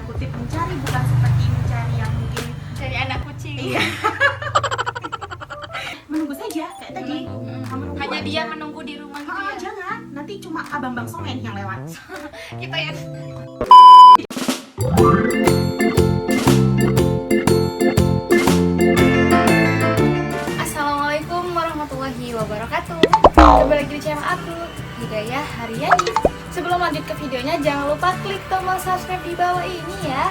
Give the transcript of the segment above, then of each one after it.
kutip mencari, bukan seperti mencari yang mungkin Cari anak kucing. iya. Menunggu saja kayak tadi. Menunggu Hanya aja. dia menunggu di rumah gitu ya. Jangan, nanti cuma abang Bang Somen yang lewat. Kita ya. Assalamualaikum warahmatullahi wabarakatuh. Kembali lagi di channel aku, Hidayah Haryani. Sebelum lanjut ke videonya, jangan lupa klik tombol subscribe di bawah ini ya.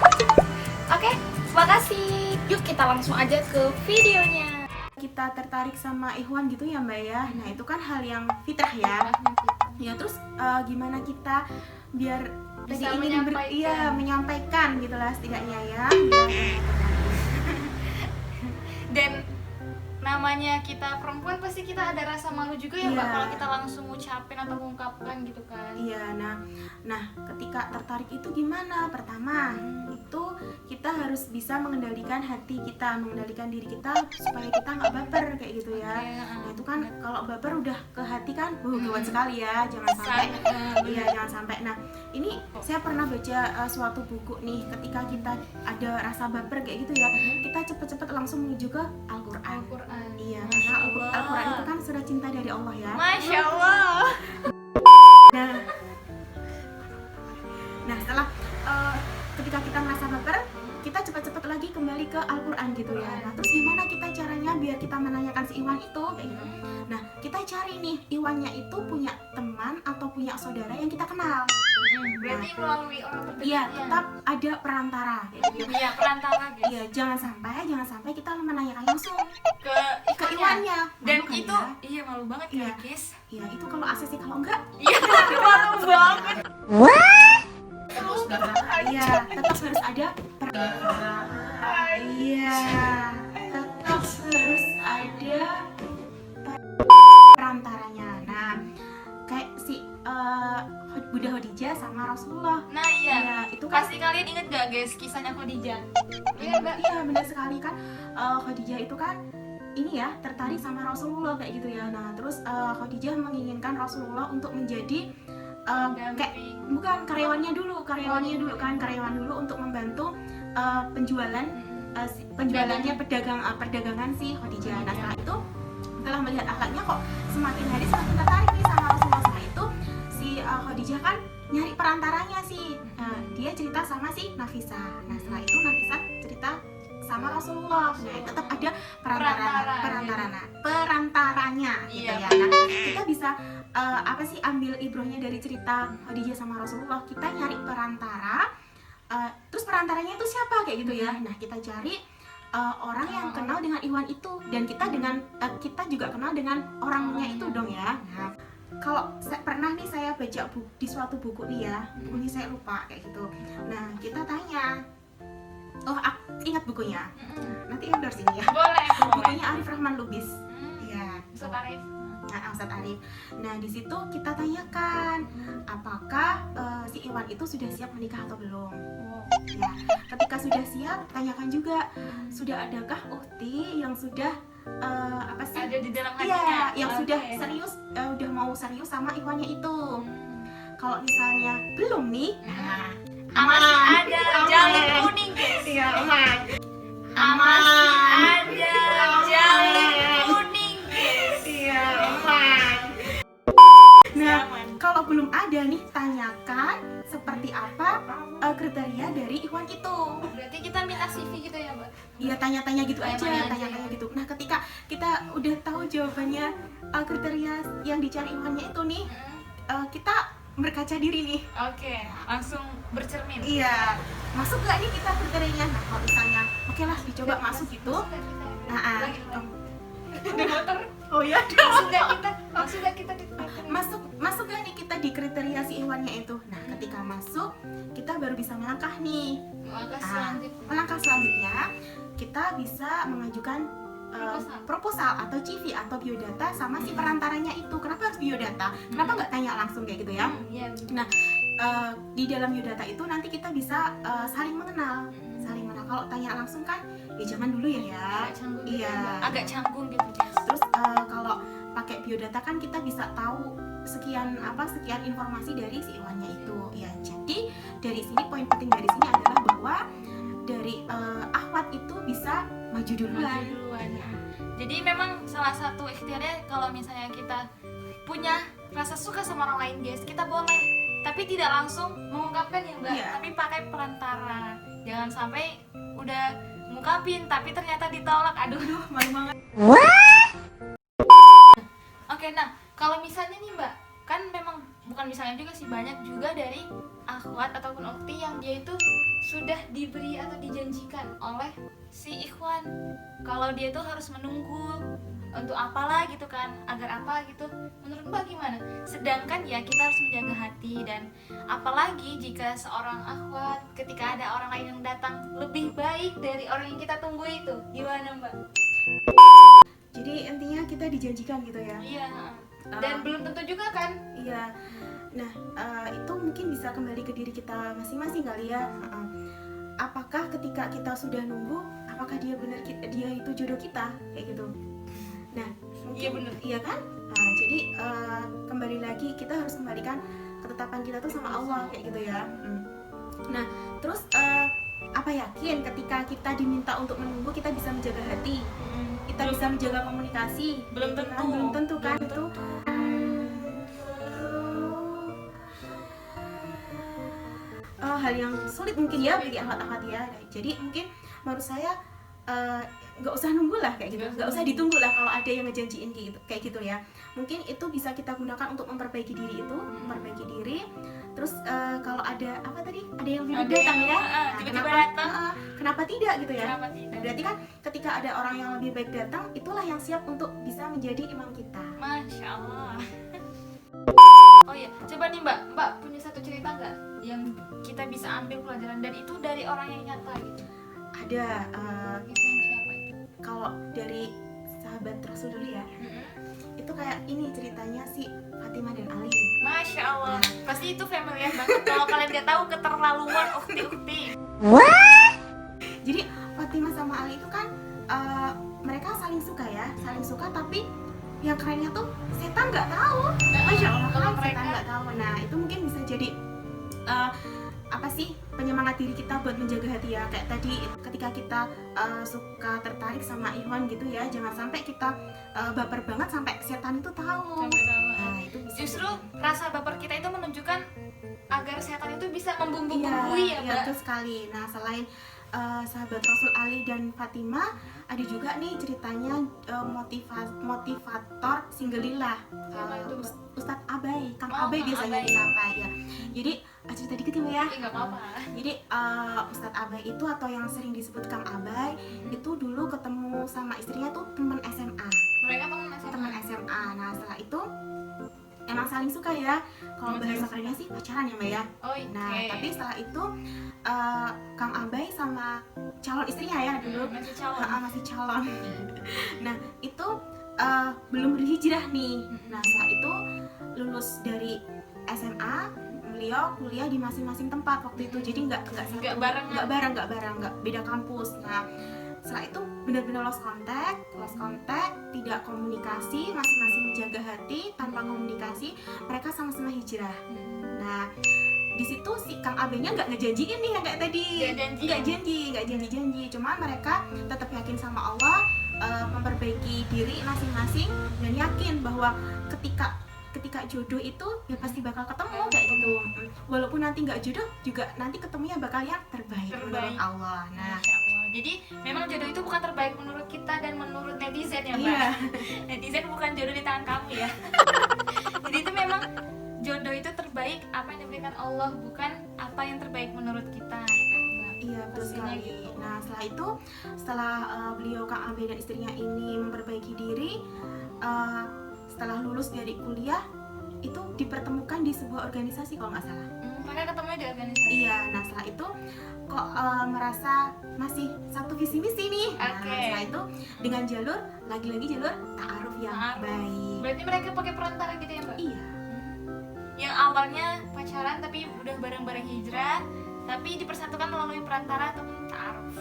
Oke, makasih. Yuk kita langsung aja ke videonya. Kita tertarik sama Ikhwan gitu ya Mbak ya. Nah itu kan hal yang fitrah ya. Ya terus gimana kita biar Bisa tadi ingin menyampaikan gitulah setidaknya ya. Dan namanya kita perempuan pasti kita ada rasa malu juga ya Mbak Iya. kalau kita langsung ngucapin atau mengungkapkan gitu kan. Iya, nah ketika tertarik itu gimana? Pertama, itu kita harus bisa mengendalikan hati kita, mengendalikan diri kita supaya kita nggak baper kayak gitu ya. Nah itu kan kalau baper udah ke hati kan, gawat sekali ya, jangan sampai. Iya, jangan sampai. Nah ini saya pernah baca suatu buku nih, ketika kita ada rasa baper kayak gitu ya, kita cepet-cepet langsung menuju ke Al-Quran. Al-Quran. Iya, Masya karena Allah. Al-Quran itu kan surat cinta dari Allah ya. Masya Allah. Nah setelah ketika kita merasa baper, kita cepat-cepat lagi kembali ke Al-Quran gitu ya. Nah terus gimana kita caranya biar kita menanyakan si Iwan itu kayak gitu. Nah kita cari nih Iwannya itu punya teman atau punya saudara yang kita kenal. Berarti melalui orang terdekat. Iya, tetap ada perantara kayak gitu. Iya, perantara guys. Iya, jangan sampai kita menanyakan langsung Ke ke Iwannya. Dan Malu kan itu ya? iya malu banget Iya. ya guys. Iya, itu kalau ACC, kalau enggak Iya, malu banget. iya, tetap harus ada iya, tetap harus ada perantaranya. Nah, kayak si Bunda Khadijah sama Rasulullah. Nah iya. Iya, itu kan Pasti kalian inget gak guys kisahnya Khadijah? Iya Mbak. iya benar sekali kan. Khadijah itu kan ini ya tertarik sama Rasulullah kayak gitu ya. Nah, terus Khadijah menginginkan Rasulullah untuk menjadi kayak bukan karyawan dulu untuk membantu penjualan penjualannya perdagangan si Khadijah. Nah setelah itu, setelah melihat akhlaknya kok semakin hari semakin tertarik nih sama Rasulullah. Setelah itu si Khadijah kan nyari perantaranya sih. Dia cerita sama si Nafisa. Nah setelah itu Nafisa cerita sama Rasulullah. Nah tetap ada perantaranya gitu Iya. ya. Nah kita bisa ambil ibrahnya dari cerita Khadijah sama Rasulullah. Kita nyari perantara, terus perantaranya itu siapa kayak gitu ya. Nah kita cari orang yang kenal dengan Iwan itu, dan kita juga kenal dengan orangnya itu dong ya. Nah, kalau pernah nih saya baca di suatu buku nih ya, buku ini saya lupa kayak gitu. Nah kita tanya, ingat bukunya, nanti endorse ini ya. Boleh. Bukunya Arif Rahman Lubis. Iya. Ustaz Arif. Ustadz Arif. Nah di situ kita tanyakan apakah si Iwan itu sudah siap menikah atau belum. Ya, ketika sudah siap, tanyakan juga sudah adakah ukti yang sudah Ada di dalam Iya, hatinya. yang sudah Oke. serius, udah mau serius sama Iwannya itu. Kalau misalnya belum nih, Masih ada Aman. jalur kuning guys. Iya, aman. Masih ada jalur kuning guys. Iya, aman. Nah, kalau belum ada nih, tanyakan seperti apa kriteria dari Iwan itu. Berarti kita minta CV gitu ya Mbak? Iya, tanya-tanya gitu aja, Tanya-tanya aja. tanya-tanya gitu. Nah, ketika kita udah tahu jawabannya, kriteria yang dicari Iwannya itu nih, kita berkaca diri nih. Oke, langsung bercermin. Iya, masuk gak nih kita kriterianya? Nah, kalau misalnya, oke lah dicoba masuk gitu. Lagi. Di motor. Oh iya, Langsung gak kita di masuk gak nih kita di kriteria si Iwannya itu? Nah, ketika masuk, kita baru bisa melangkah nih. Langkah selanjutnya, kita bisa mengajukan proposal atau CV atau biodata sama si perantaranya itu. Kenapa harus biodata? Kenapa nggak tanya langsung kayak gitu ya? Iya. Di dalam biodata itu nanti kita bisa saling mengenal. Kalau tanya langsung kan, ya jangan dulu ya. Agak canggung gitu guys. Terus kalau pakai biodata kan kita bisa tahu sekian informasi dari si Iwannya itu. Ya, jadi dari sini poin penting dari sini adalah bahwa satu ikhtiarnya kalau misalnya kita punya rasa suka sama orang lain guys, kita boleh, tapi tidak langsung mengungkapkan ya Mbak, Iya. tapi pakai perantara. Jangan sampai udah ngungkapin tapi ternyata ditolak. Aduh. Malu banget. Oke, nah kalau misalnya nih Mbak, kan memang bukan misalnya juga sih, banyak juga dari akhwat ataupun ukti yang dia itu sudah diberi atau dijanjikan oleh si ikhwan kalau dia tuh harus menunggu untuk apalah gitu kan, agar apa gitu. Menurut Mbak gimana? Sedangkan ya kita harus menjaga hati, dan apalagi jika seorang akhwat ketika ada orang lain yang datang lebih baik dari orang yang kita tunggu itu, gimana Mbak? Jadi intinya kita dijanjikan gitu ya. Iya. Dan belum tentu juga kan. Iya. Nah, itu mungkin bisa kembali ke diri kita masing-masing kali ya. Apakah ketika kita sudah nunggu, apakah dia benar dia itu jodoh kita kayak gitu? Nah, mungkin Iya, bener. iya kan? Nah, jadi kembali lagi kita harus kembalikan ketetapan kita tuh sama Allah kayak gitu ya. Nah, terus apa yakin ketika kita diminta untuk menunggu kita bisa menjaga hati? Kita bisa menjaga komunikasi? Belum Gitu tentu. kan? Belum tentu kan Belum itu. Hal yang sulit mungkin ya bagi akhwat-akhwat ya. Jadi mungkin menurut saya nggak usah nunggu lah kayak gitu, nggak usah ditunggu lah kalau ada yang ngejanjiin gitu kayak gitu ya. Mungkin itu bisa kita gunakan untuk memperbaiki diri itu, memperbaiki diri. Terus kalau ada apa tadi, ada yang lebih Ada datang yang, ya. tiba-tiba kenapa datang. kenapa tidak gitu ya? Kenapa tidak? Berarti kan ketika ada orang yang lebih baik datang, itulah yang siap untuk bisa menjadi imam kita. Masya Allah. Oh iya, coba nih Mbak punya satu cerita nggak yang kita bisa ambil pelajaran dan itu dari orang yang nyata gitu? Ada Kisahnya siapa itu? kalau dari sahabat Rasul dulu ya, itu kayak ini ceritanya si Fatimah dan Ali. Masya Allah, pasti itu familiar banget. Kalau kalian nggak tahu keterlaluan ukti-ukti. Jadi Fatimah sama Ali itu kan mereka saling suka ya, saling suka, tapi yang kerennya tuh setan nggak tahu. Masya Allah, Kalau kan setan mereka- nggak tahu. Nah itu mungkin bisa jadi apa sih, penyemangat diri kita buat menjaga hati ya. Kayak tadi ketika kita suka tertarik sama Ikhwan gitu ya, jangan sampai kita baper banget sampai setan itu tahu. Sampai tahu. Nah itu bisa Justru jadi. rasa baper kita itu menunjukkan agar setan itu bisa membumbu-bumbui ya iya, Mbak. betul sekali. Nah selain sahabat Rasul Ali dan Fatimah, ada juga nih ceritanya motivator Singgelilah, Siapa itu, Mbak? Ustadz Abai, Kang Oh, Abai Kang biasanya Abai. disapa ya. Jadi cerita dikit ya Mbak ya. Ih, nggak apa-apa. Jadi Ustadz Abai itu atau yang sering disebut Kang Abai itu dulu ketemu sama istrinya tuh teman SMA. Mereka teman SMA. Nah setelah itu emang saling suka ya. Kalau Emang bahasa saling kerennya sih pacaran ya Mbak ya. Oh iya. Nah tapi setelah itu Kang Abai sama calon istrinya ya dulu masih calon. masih calon. Nah itu belum berhijrah nih. Nah setelah itu lulus dari SMA, beliau kuliah di masing-masing tempat waktu itu. Jadi nggak satu, Nggak barengan. nggak bareng, nggak beda kampus. Nah setelah itu benar-benar lost contact, tidak komunikasi, masing-masing menjaga hati tanpa komunikasi. Mereka sama-sama hijrah. Nah di situ si Kang Abenya nggak ngejanjiin nih yang kayak tadi, nggak janji. Cuma mereka tetap yakin sama Allah, memperbaiki diri masing-masing dan yakin bahwa ketika jodoh itu ya pasti bakal ketemu kayak gitu. Walaupun nanti nggak jodoh juga nanti ketemunya bakal yang terbaik menurut Allah. Nah Masya Allah. Jadi memang jodoh itu bukan terbaik menurut kita dan menurut netizen ya Mbak. iya. Netizen bukan jodoh di tangan kamu ya. Jadi itu memang jodoh itu terbaik apa yang diberikan Allah, bukan apa yang terbaik menurut kita ya kan Mbak. Iya betul Pastinya sekali. gitu. Nah setelah itu, setelah beliau Kang Abe dan istrinya ini memperbaiki diri, setelah lulus dari kuliah itu dipertemukan di sebuah organisasi kalau nggak salah. Mereka ketemu di organisasi. Iya. Nah setelah itu kok merasa masih satu visi misi nih. Nah Oke. setelah itu dengan jalur lagi-lagi jalur ta'aruf yang Ta'aruf. baik. Berarti mereka pakai perantara gitu ya Mbak? Iya. Yang awalnya pacaran tapi udah bareng-bareng hijrah, tapi dipersatukan melalui perantara ataupun ta'aruf.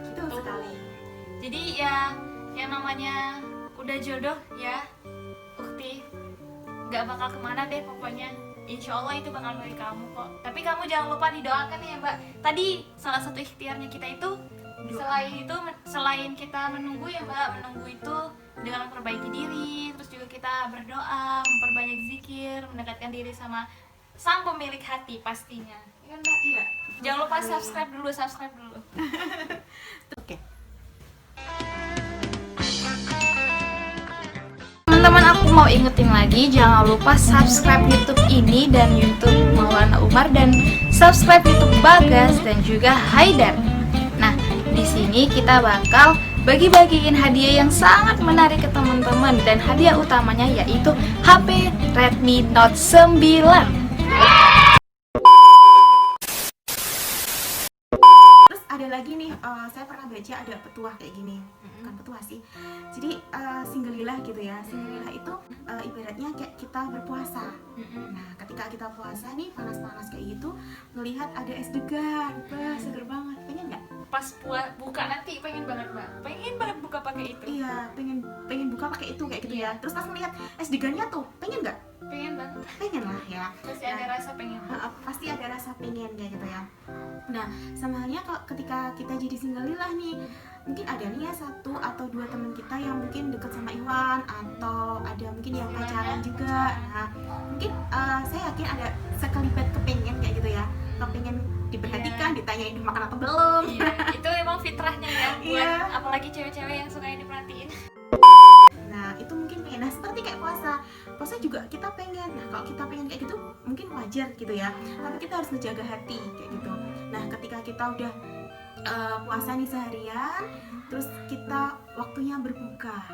Betul sekali. Jadi ya yang namanya udah jodoh ya ukti, gak bakal kemana deh pokoknya. Insya Allah itu bakal dari kamu kok. Tapi kamu jangan lupa didoakan ya Mbak. Tadi salah satu ikhtiarnya kita itu Selain kita menunggu ya Mbak, menunggu itu dengan memperbaiki diri, terus juga kita berdoa, memperbanyak zikir, mendekatkan diri sama sang pemilik hati pastinya. Iya kan Mbak? Iya. Jangan lupa subscribe dulu. Oke. Teman-teman, aku mau ingetin lagi, jangan lupa subscribe YouTube ini dan YouTube Maulana Umar, dan subscribe YouTube Bagas dan juga Haidar. Nah, di sini kita bakal bagi-bagiin hadiah yang sangat menarik ke teman-teman, dan hadiah utamanya yaitu HP Redmi Note 9. Terus ada lagi nih, saya pernah baca ada petuah kayak gini. Bukan petuah sih. Jadi singgelilah gitu ya. Singgelilah itu ibaratnya kayak kita berpuasa. Nah, ketika kita puasa nih panas-panas kayak gitu, ngelihat ada es degan, wah seger banget. Pengen nggak? Pas buka nanti pengen banget Mbak, pengen banget buka pakai itu. Iya, pengen buka pakai itu kayak gitu ya. Terus pas ngelihat es degannya tuh, pengen nggak? Pengen banget, Pengen lah ya. pasti ada rasa pengen. Pasti ada rasa pengen kayak gitu ya. Nah, sama halnya ketika kita jadi singgelilah nih, mungkin ada nih ya 1 atau 2 teman kita yang mungkin deket sama Iwan, atau ada mungkin yang pacaran juga. Nah, mungkin saya yakin ada sekelibat kepengen kayak gitu ya, kepengen diperhatikan, ditanyain udah makan atau belum. Iya, itu emang fitrahnya ya buat Iya. apalagi cewek-cewek yang suka diperhatiin. Nah, itu mungkin pengen. Nah, seperti kayak puasa juga kita pengen. Nah, kalau kita pengen kayak gitu mungkin wajar gitu ya, tapi kita harus menjaga hati kayak gitu. Nah, ketika kita udah puasa nih seharian, terus kita waktunya berbuka,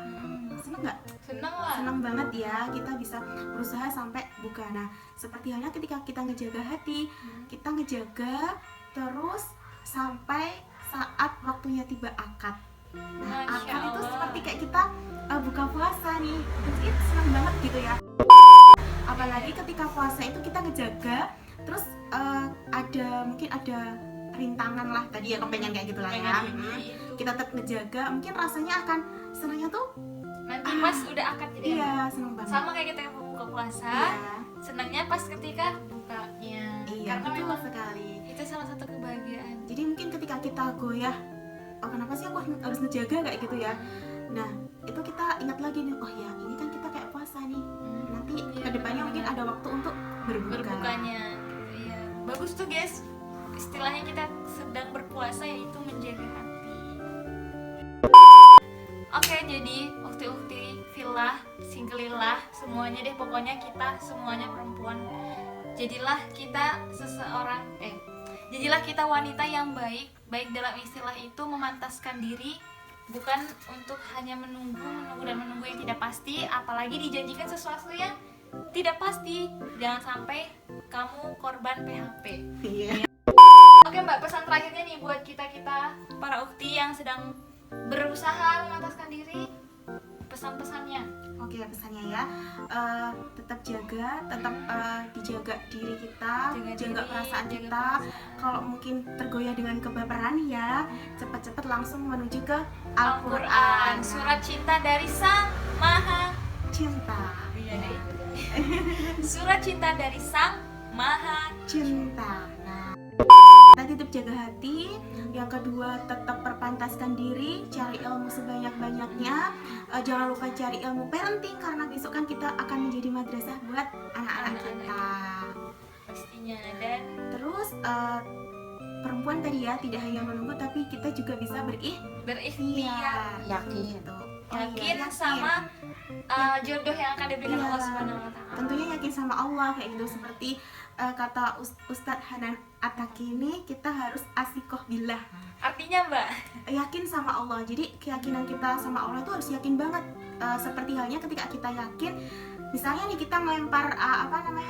seneng nggak? Seneng lah. Seneng banget ya, kita bisa berusaha sampai buka. Nah, seperti halnya ketika kita ngejaga hati, kita ngejaga terus sampai saat waktunya tiba akad. Nah, Masya akad itu Allah. seperti kayak kita buka puasa nih, mungkin seneng banget gitu ya. Apalagi ketika puasa itu kita ngejaga, terus mungkin ada rintangan lah tadi ya, kepengen kayak gitulah ya. Itu. Kita tetap ngejaga, mungkin rasanya akan senangnya tuh Nanti pas udah akad gitu ya. iya, seneng banget. Sama kayak kita buka puasa, Iya, senangnya pas ketika bukanya. iya, Karena betul memang sekali. itu salah satu kebahagiaan. Jadi mungkin ketika kita goyah, oh kenapa sih aku harus ngejaga kayak gitu ya. Nah, itu kita ingat lagi nih, oh ya ini kan kita kayak puasa nih. Nanti Iya, kedepannya mungkin benar-benar. ada waktu untuk berbuka. Berbukanya gitu ya. Bagus tuh guys. Istilahnya kita sedang berpuasa, yaitu menjaga hati. Oke, jadi ukti-ukti filah, singgelilah, semuanya deh pokoknya kita semuanya perempuan. Jadilah kita jadilah kita wanita yang baik dalam istilah itu memantaskan diri, bukan untuk hanya menunggu yang tidak pasti, apalagi dijanjikan sesuatu yang tidak pasti. Jangan sampai kamu korban PHP. Iya. Oke Mbak, pesan terakhirnya nih buat kita para ukti yang sedang berusaha memantaskan diri, pesan-pesannya. Oke, pesannya ya, tetap dijaga diri kita, Jaga jaga diri, perasaan jaga kita. Kalau mungkin tergoyah dengan kebaperan ya, cepat-cepat langsung menuju ke Al-Quran. Surat cinta dari Sang Maha Cinta. Surat cinta dari Sang Maha. Cinta. Nah, kita tetap jaga hati. Yang kedua, tetap perpantaskan diri, cari ilmu sebanyak-banyaknya. Jangan lupa cari ilmu parenting, karena besok kan kita akan menjadi madrasah buat anak-anak kita. Pastinya. Dan Terus perempuan tadi ya, tidak hanya menunggu tapi kita juga bisa berikhtiar, yakin. yakin sama jodoh yang akan diberikan Iya. Allah Subhanahu wa Ta'ala. Tentunya yakin sama Allah kayak gitu, seperti kata Ustadz Hanan Ataki ini, kita harus asikoh billah. Artinya Mbak, Yakin sama Allah. Jadi keyakinan kita sama Allah itu harus yakin banget. Seperti halnya ketika kita yakin, misalnya nih kita melempar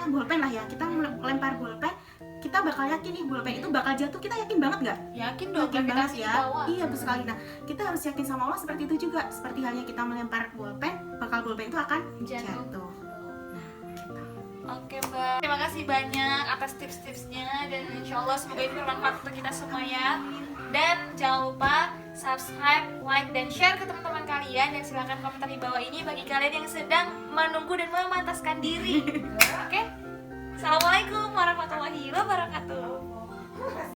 bolpen lah ya, kita melempar bolpen, kita bakal yakin nih bolpen itu bakal jatuh, kita yakin banget nggak? yakin dong, Yakin banget gravitasi ya. di bawah. Iya, betul sekali. Nah, kita harus yakin sama Allah seperti itu juga. Seperti halnya kita melempar bolpen, bakal bolpen itu akan Jatuh. jatuh. Nah, gitu. Oke Mbak, terima kasih banyak atas tips-tipsnya, dan insya Allah semoga ini bermanfaat untuk kita semua ya. Dan jangan lupa subscribe, like, dan share ke teman-teman kalian, dan silahkan komentar di bawah ini bagi kalian yang sedang menunggu dan memantaskan diri. Oke? Assalamualaikum warahmatullahi wabarakatuh.